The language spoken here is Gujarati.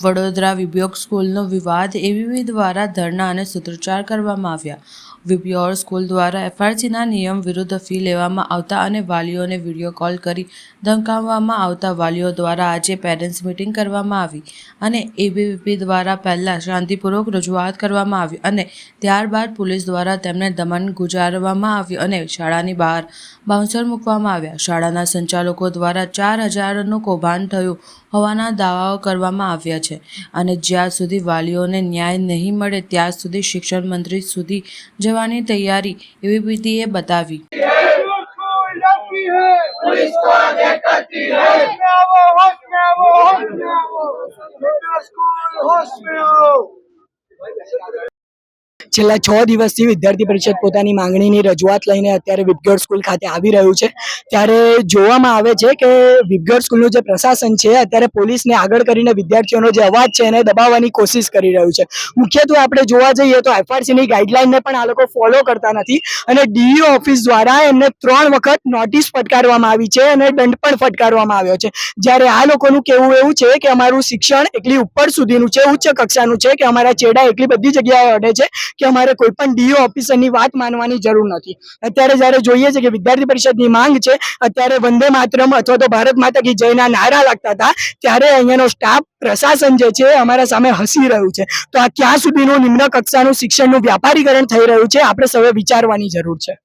વડોદરા વિબ્યોર સ્કૂલનો વિવાદ એબીવી દ્વારા ધરણા અને સૂત્રોચ્ચાર કરવામાં આવ્યા। વિબ્યોર સ્કૂલ દ્વારા એફઆરસીના નિયમ વિરુદ્ધ ફી લેવામાં આવતા અને વાલીઓને વિડીયો કોલ કરી ધમકાવવામાં આવતા વાલીઓ દ્વારા આજે પેરેન્ટ્સ મીટિંગ કરવામાં આવી અને એબીવીપી દ્વારા પહેલા શાંતિપૂર્વક રજૂઆત કરવામાં આવી અને ત્યારબાદ પોલીસ દ્વારા તેમને દમન ગુજારવામાં આવ્યું અને શાળાની બહાર બાઉન્સર મૂકવામાં આવ્યા। શાળાના સંચાલકો દ્વારા 4000નું કૌભાંડ થયું હોવાના દાવાઓ કરવામાં આવ્યા છે અને જ્યાં સુધી વાલીઓને ન્યાય નહીં મળે ત્યાં સુધી શિક્ષણ મંત્રી સુધી જવાની તૈયારી એબીવીપીએ બતાવી। છેલ્લા 6 દિવસથી વિદ્યાર્થી પરિષદ પોતાની માંગણીની રજૂઆત લઈને અત્યારે વિબ્યોર સ્કૂલ ખાતે આવી રહ્યું છે। ત્યારે જોવામાં આવે છે કે વિબ્યોર સ્કૂલનું જે પ્રશાસન છે અત્યારે પોલીસને આગળ કરીને વિદ્યાર્થીઓનો જે અવાજ છે એને દબાવવાની કોશિશ કરી રહ્યું છે। મુખ્યત્વે આપણે જોવા જઈએ તો એફઆરસીની ગાઈડલાઈનને પણ આ લોકો ફોલો કરતા નથી અને ડીઈઓ ઓફિસ દ્વારા એમને 3 વખત નોટિસ ફટકારવામાં આવી છે અને દંડ પણ ફટકારવામાં આવ્યો છે। જ્યારે આ લોકોનું કહેવું એવું છે કે અમારું શિક્ષણ એટલી ઉપર સુધીનું છે, ઉચ્ચ કક્ષાનું છે કે અમારા ચેડા એટલી બધી જગ્યાએ અડે છે કે અમારે કોઈ પણ ડીઓ ઓફિસરની વાત માનવાની જરૂર નથી। અત્યારે જ્યારે જોઈએ છે કે વિદ્યાર્થી પરિષદની માંગ છે, અત્યારે વંદે માતરમ અથવા તો ભારત માતા કી જયના નારા લાગતા હતા ત્યારે અહીંયાનો સ્ટાફ પ્રશાસન જે છે અમારા સામે હસી રહ્યું છે। તો આ ક્યાં સુધીનું નિમ્ન કક્ષાનું શિક્ષણનું વ્યાપારીકરણ થઈ રહ્યું છે આપણે સૌએ વિચારવાની જરૂર છે।